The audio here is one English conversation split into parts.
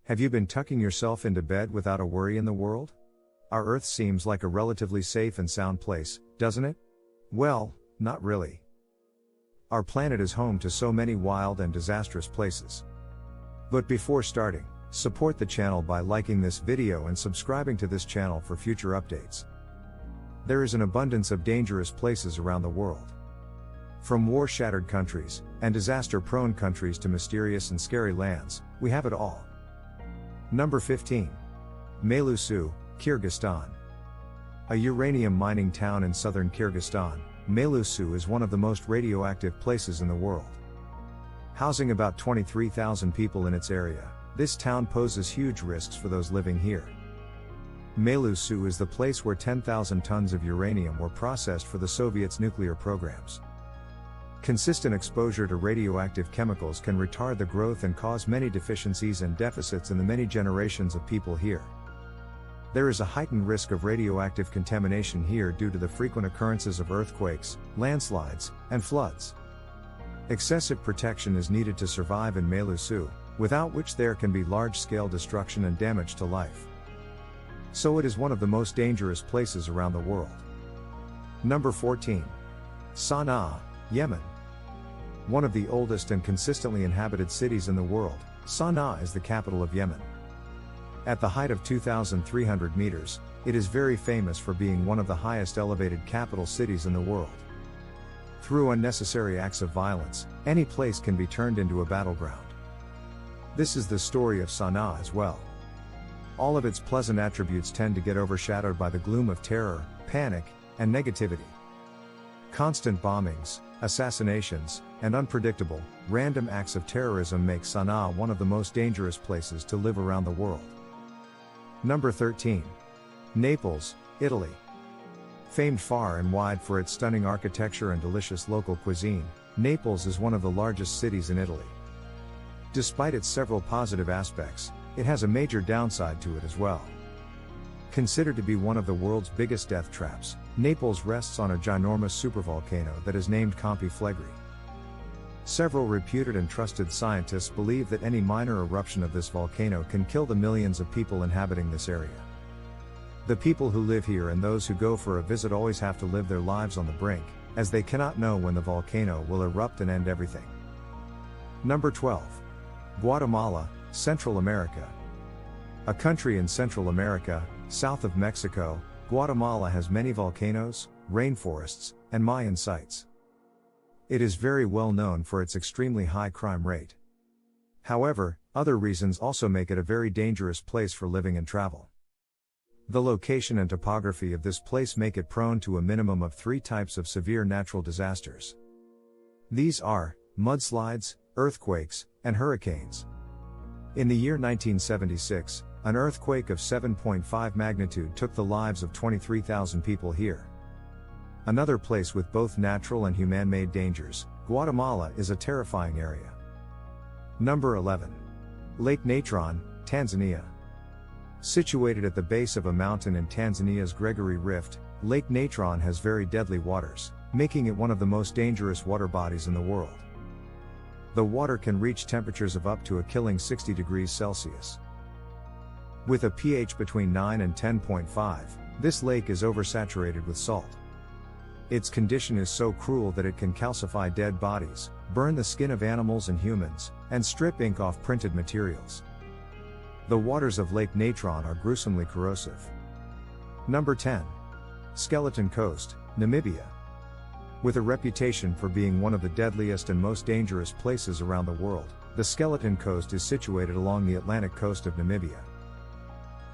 Have you been tucking yourself into bed without a worry in the world? Our Earth seems like a relatively safe and sound place, doesn't it? Well, not really. Our planet is home to so many wild and disastrous places. But before starting, support the channel by liking this video and subscribing to this channel for future updates. There is an abundance of dangerous places around the world. From war-shattered countries and disaster-prone countries to mysterious and scary lands, we have it all. Number 15. Melusu, Kyrgyzstan. A uranium mining town in southern Kyrgyzstan, Melusu is one of the most radioactive places in the world. Housing about 23,000 people in its area, this town poses huge risks for those living here. Melusu is the place where 10,000 tons of uranium were processed for the Soviets' nuclear programs. Consistent exposure to radioactive chemicals can retard the growth and cause many deficiencies and deficits in the many generations of people here. There is a heightened risk of radioactive contamination here due to the frequent occurrences of earthquakes, landslides, and floods. Excessive protection is needed to survive in Melusu, without which there can be large-scale destruction and damage to life. So it is one of the most dangerous places around the world. Number 14. Sana'a, Yemen. One of the oldest and consistently inhabited cities in the world, Sana'a is the capital of Yemen. At the height of 2,300 meters, it is very famous for being one of the highest elevated capital cities in the world. Through unnecessary acts of violence, any place can be turned into a battleground. This is the story of Sana'a as well. All of its pleasant attributes tend to get overshadowed by the gloom of terror, panic, and negativity. Constant bombings, assassinations, and unpredictable, random acts of terrorism make Sana'a one of the most dangerous places to live around the world. Number 13. Naples, Italy. Famed far and wide for its stunning architecture and delicious local cuisine, Naples is one of the largest cities in Italy. Despite its several positive aspects, it has a major downside to it as well. Considered to be one of the world's biggest death traps, Naples rests on a ginormous supervolcano that is named Campi Flegrei. Several reputed and trusted scientists believe that any minor eruption of this volcano can kill the millions of people inhabiting this area. The people who live here and those who go for a visit always have to live their lives on the brink, as they cannot know when the volcano will erupt and end everything. Number 12. Guatemala, Central America. A country in Central America, south of Mexico, Guatemala has many volcanoes, rainforests, and Mayan sites. It is very well known for its extremely high crime rate. However, other reasons also make it a very dangerous place for living and travel. The location and topography of this place make it prone to a minimum of 3 types of severe natural disasters. These are mudslides, earthquakes, and hurricanes. In the year 1976, an earthquake of 7.5 magnitude took the lives of 23,000 people here. Another place with both natural and human-made dangers, Guatemala is a terrifying area. Number 11. Lake Natron, Tanzania. Situated at the base of a mountain in Tanzania's Gregory Rift, Lake Natron has very deadly waters, making it one of the most dangerous water bodies in the world. The water can reach temperatures of up to a killing 60 degrees Celsius. With a pH between 9 and 10.5, this lake is oversaturated with salt. Its condition is so cruel that it can calcify dead bodies, burn the skin of animals and humans, and strip ink off printed materials. The waters of Lake Natron are gruesomely corrosive. Number 10. Skeleton Coast, Namibia. With a reputation for being one of the deadliest and most dangerous places around the world, the Skeleton Coast is situated along the Atlantic coast of Namibia.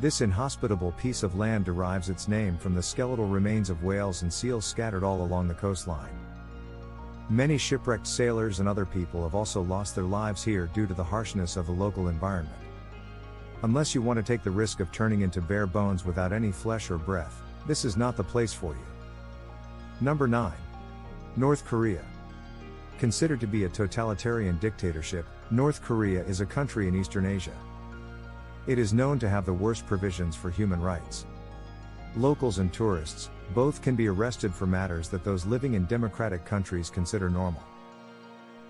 This inhospitable piece of land derives its name from the skeletal remains of whales and seals scattered all along the coastline. Many shipwrecked sailors and other people have also lost their lives here due to the harshness of the local environment. Unless you want to take the risk of turning into bare bones without any flesh or breath, this is not the place for you. Number 9. North Korea. Considered to be a totalitarian dictatorship, North Korea is a country in Eastern Asia. It is known to have the worst provisions for human rights. Locals and tourists, both can be arrested for matters that those living in democratic countries consider normal.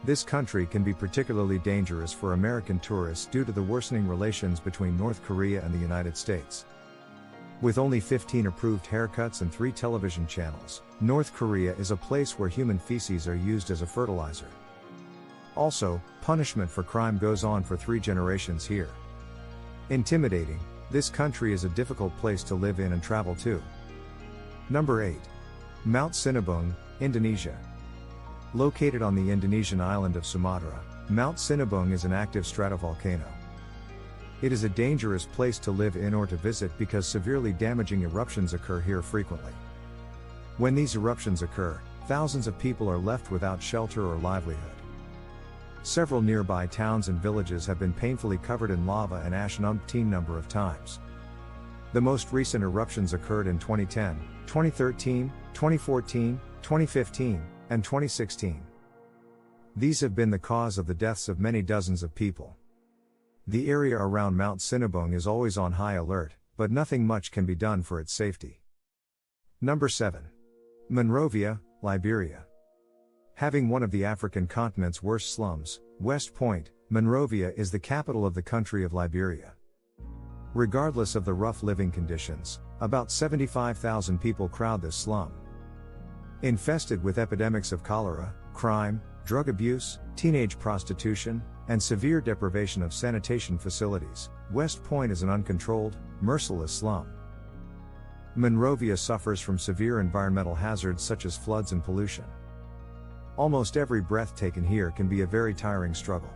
This country can be particularly dangerous for American tourists due to the worsening relations between North Korea and the United States. With only 15 approved haircuts and 3 television channels, North Korea is a place where human feces are used as a fertilizer. Also, punishment for crime goes on for 3 generations here. Intimidating, this country is a difficult place to live in and travel to. Number 8. Mount Sinabung, Indonesia. Located on the Indonesian island of Sumatra, Mount Sinabung is an active stratovolcano. It is a dangerous place to live in or to visit because severely damaging eruptions occur here frequently. When these eruptions occur, thousands of people are left without shelter or livelihood. Several nearby towns and villages have been painfully covered in lava and ash an umpteen number of times. The most recent eruptions occurred in 2010, 2013, 2014, 2015, and 2016. These have been the cause of the deaths of many dozens of people. The area around Mount Sinabung is always on high alert, but nothing much can be done for its safety. Number 7. Monrovia, Liberia. Having one of the African continent's worst slums, West Point, Monrovia is the capital of the country of Liberia. Regardless of the rough living conditions, about 75,000 people crowd this slum. Infested with epidemics of cholera, crime, drug abuse, teenage prostitution, and severe deprivation of sanitation facilities, West Point is an uncontrolled, merciless slum. Monrovia suffers from severe environmental hazards such as floods and pollution. Almost every breath taken here can be a very tiring struggle.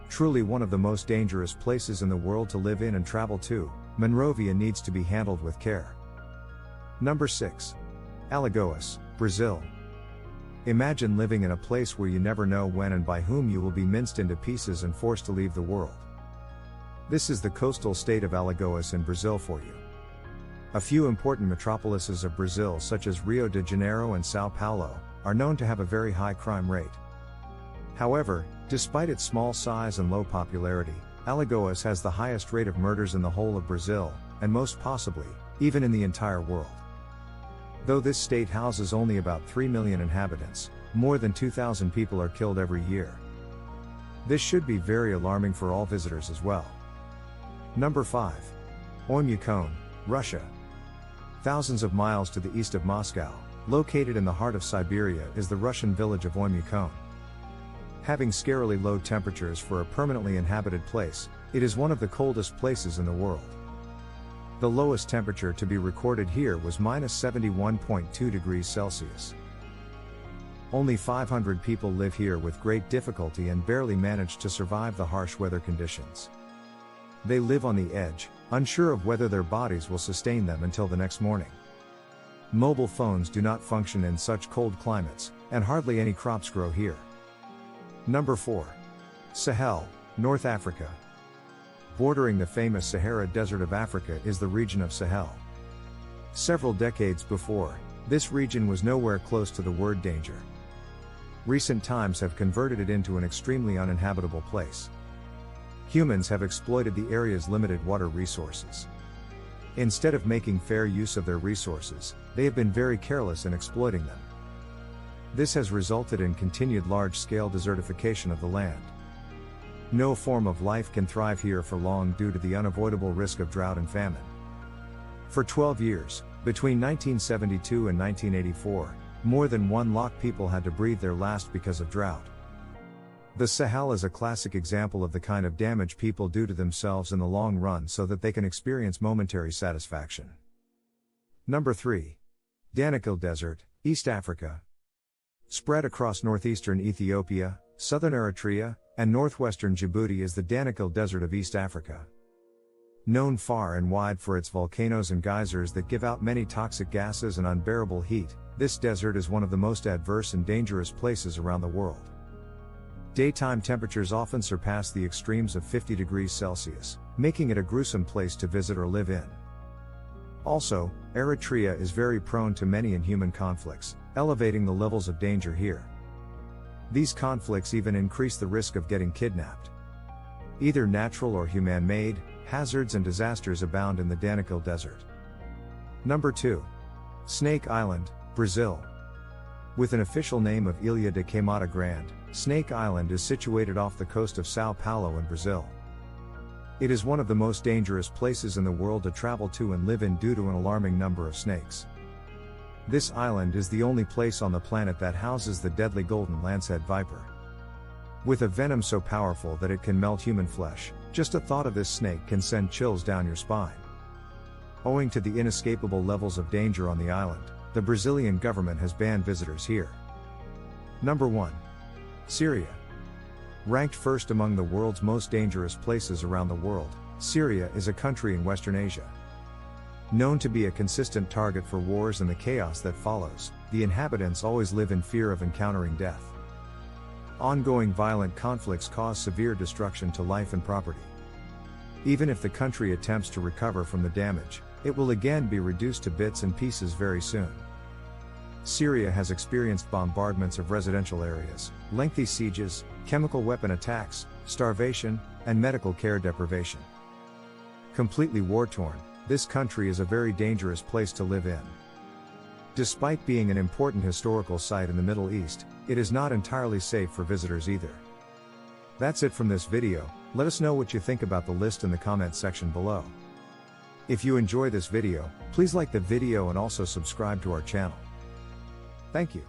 Truly one of the most dangerous places in the world to live in and travel to, Monrovia needs to be handled with care. Number 6. Alagoas, Brazil. Imagine living in a place where you never know when and by whom you will be minced into pieces and forced to leave the world. This is the coastal state of Alagoas in Brazil for you. A few important metropolises of Brazil such as Rio de Janeiro and São Paulo, are known to have a very high crime rate. However, despite its small size and low popularity, Alagoas has the highest rate of murders in the whole of Brazil, and most possibly, even in the entire world. Though this state houses only about 3 million inhabitants, more than 2,000 people are killed every year. This should be very alarming for all visitors as well. Number 5. Oymyakon, Russia. Thousands of miles to the east of Moscow, located in the heart of Siberia, is the Russian village of Oymyakon. Having scarily low temperatures for a permanently inhabited place, it is one of the coldest places in the world. The lowest temperature to be recorded here was -71.2 degrees Celsius. Only 500 people live here with great difficulty and barely manage to survive the harsh weather conditions. They live on the edge, unsure of whether their bodies will sustain them until the next morning. Mobile phones do not function in such cold climates, and hardly any crops grow here. Number 4. Sahel, North Africa. Bordering the famous Sahara Desert of Africa is the region of Sahel. Several decades before, this region was nowhere close to the word danger. Recent times have converted it into an extremely uninhabitable place. Humans have exploited the area's limited water resources. Instead of making fair use of their resources, they have been very careless in exploiting them. This has resulted in continued large-scale desertification of the land. No form of life can thrive here for long due to the unavoidable risk of drought and famine. For 12 years, between 1972 and 1984, more than 1 lakh people had to breathe their last because of drought. The Sahel is a classic example of the kind of damage people do to themselves in the long run so that they can experience momentary satisfaction. Number 3. Danakil Desert, East Africa. Spread across northeastern Ethiopia, southern Eritrea, and northwestern Djibouti is the Danakil Desert of East Africa. Known far and wide for its volcanoes and geysers that give out many toxic gases and unbearable heat, this desert is one of the most adverse and dangerous places around the world. Daytime temperatures often surpass the extremes of 50 degrees Celsius, making it a gruesome place to visit or live in. Also, Eritrea is very prone to many inhuman conflicts, elevating the levels of danger here. These conflicts even increase the risk of getting kidnapped. Either natural or human-made, hazards and disasters abound in the Danakil Desert. Number 2. Snake Island, Brazil. With an official name of Ilha de Queimada Grande, Snake Island is situated off the coast of Sao Paulo in Brazil. It is one of the most dangerous places in the world to travel to and live in due to an alarming number of snakes. This island is the only place on the planet that houses the deadly golden lancehead viper. With a venom so powerful that it can melt human flesh, just a thought of this snake can send chills down your spine. Owing to the inescapable levels of danger on the island, the Brazilian government has banned visitors here. Number 1. Syria. Ranked first among the world's most dangerous places around the world, Syria is a country in Western Asia. Known to be a consistent target for wars and the chaos that follows, the inhabitants always live in fear of encountering death. Ongoing violent conflicts cause severe destruction to life and property. Even if the country attempts to recover from the damage, it will again be reduced to bits and pieces very soon. Syria has experienced bombardments of residential areas, lengthy sieges, chemical weapon attacks, starvation, and medical care deprivation. Completely war-torn, this country is a very dangerous place to live in. Despite being an important historical site in the Middle East, it is not entirely safe for visitors either. That's it from this video. Let us know what you think about the list in the comments section below. If you enjoy this video, please like the video and also subscribe to our channel. Thank you.